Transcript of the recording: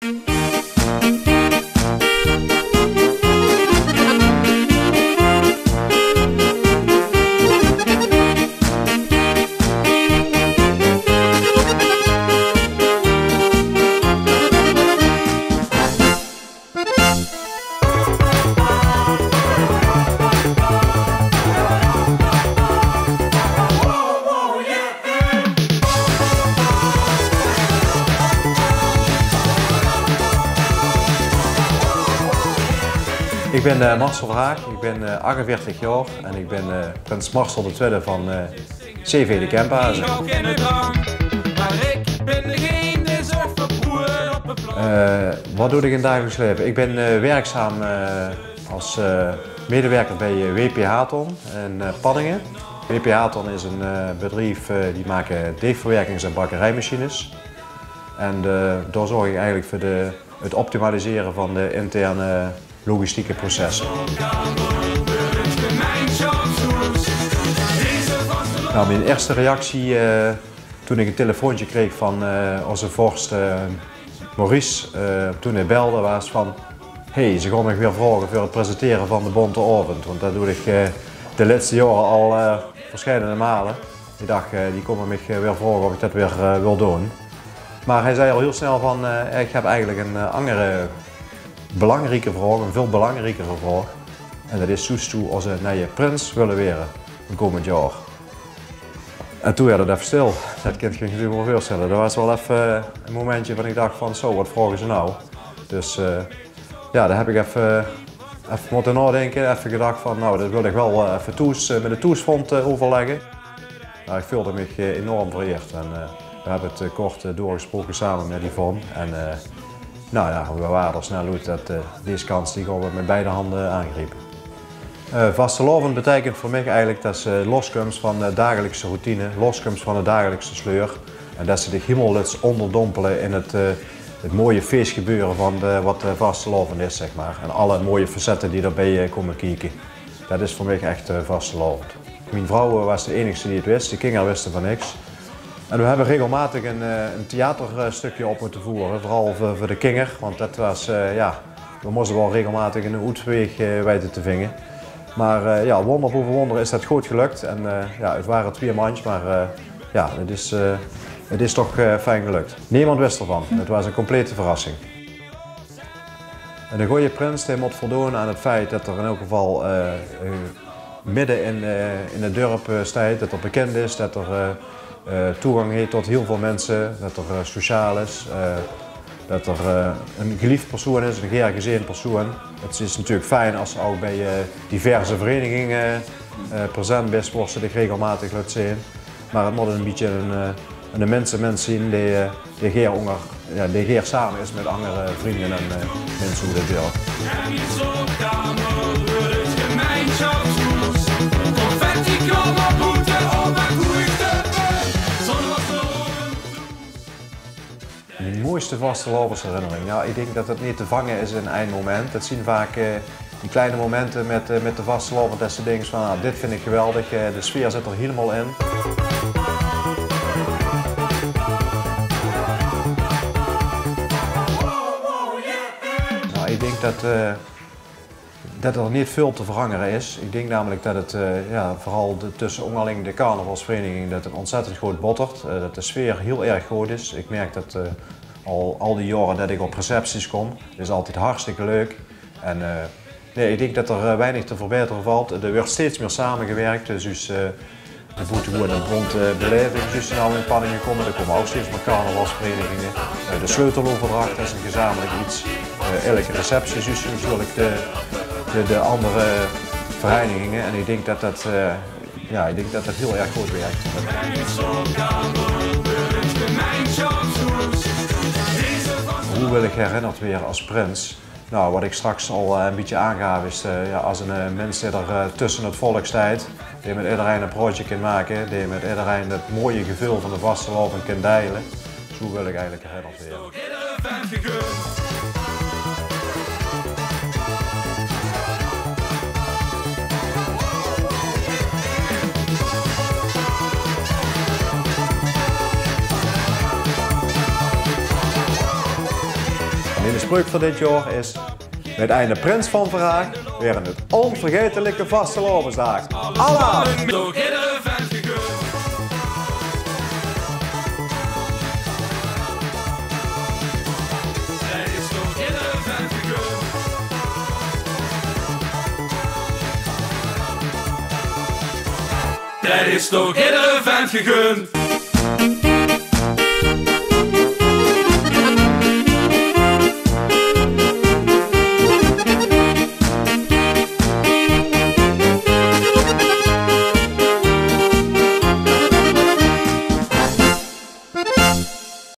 Ik ben Marcel Verhaag, ik ben 48 jaar en ik ben prins Marcel II van CV de Kempenhuizen. Wat doe ik in het dagelijks leven? Ik ben werkzaam als medewerker bij WP Haton in Panningen. WP Haton is een bedrijf die maken deegverwerkings- en bakkerijmachines. En daar zorg ik eigenlijk voor het optimaliseren van de interne logistieke processen. Nou, mijn eerste reactie toen ik een telefoontje kreeg van onze vorst Maurice, toen hij belde, was van hey, ze gaan me weer vragen voor het presenteren van de Bonte Avond. Want dat doe ik de laatste jaren al verschillende malen. Ik dacht, die komen me weer vragen of ik dat weer wil doen. Maar hij zei al heel snel van, ik heb eigenlijk een andere belangrijke vraag, een veel belangrijkere vraag. En dat is toe als ze naar je prins willen weren een komend jaar. En toen werd het even stil. Dat kind ging natuurlijk wel voorstellen. Dat was wel even een momentje van ik dacht van zo, wat vragen ze nou? Dus ja, daar heb ik even moeten nadenken. Even gedacht van nou, dat wil ik wel even met de toesfond overleggen. Nou, ik voelde me enorm vereerd. En we hebben het kort doorgesproken samen met Yvonne. En nou ja, we waren er snel uit dat deze kans die gaan we met beide handen aangrijpen. Vastelovend betekent voor mij eigenlijk dat ze loskomt van de dagelijkse routine, loskomt van de dagelijkse sleur. En dat ze de helemaal onderdompelen in het mooie feestgebeuren van wat vastelovend is, zeg maar. En alle mooie facetten die daarbij komen kijken. Dat is voor mij echt vastelovend. Mijn vrouw was de enige die het wist, de kinderen wisten van niks. En we hebben regelmatig een theaterstukje op moeten voeren, vooral voor de kinderen. Want dat was, ja, we moesten wel regelmatig een uitweg weten te vinden. Maar ja, wonder boven wonder is dat goed gelukt. En ja, het waren 2 mandjes, maar ja, het is toch fijn gelukt. Niemand wist ervan, het was een complete verrassing. En de goede prins moet voldoen aan het feit dat er in elk geval midden in het dorp staat, dat er bekend is, dat er toegang heeft tot heel veel mensen, dat er sociaal is, dat er een geliefd persoon is, een geërgezeerd persoon. Het is natuurlijk fijn als ze ook bij diverse verenigingen present best wordt ze regelmatig laten zien. Maar het moet een beetje een mens zien die geer samen is met andere vrienden en mensen hoe dat wil. De mooiste vastelovensherinnering? Nou, ik denk dat het niet te vangen is in één moment. Het zien vaak die kleine momenten met de vasteloven dat ze denken van nou, dit vind ik geweldig, de sfeer zit er helemaal in. Nou, ik denk dat er niet veel te veranderen is. Ik denk namelijk dat het ja, vooral tussen onderling de carnavalsvereniging dat het ontzettend goed bottert. Dat de sfeer heel erg goed is. Ik merk dat al die jaren dat ik op recepties kom, het is altijd hartstikke leuk. En nee, ik denk dat er weinig te verbeteren valt. Er wordt steeds meer samengewerkt. Dus de boete en de bond beleving dus nou in Panningen komen. Er komen ook steeds meer carnavalsverenigingen. De sleuteloverdracht is een gezamenlijk iets. Elke receptie is dus natuurlijk de andere verenigingen. En ik denk dat dat heel erg goed werkt. Hoe wil ik herinnerd weer als prins? Nou, wat ik straks al een beetje aangaf is ja, als een mens die er tussen het volk staat, die met iedereen een project kan maken, die met iedereen het mooie gevoel van de vasteloven kan delen. Zo wil ik eigenlijk herinnerd worden. En de spreuk van dit jaar is: met einde Prins van Verhaag weer een onvergetelijke vastelovensdag. Allah! Dat is toch geen vent gegund.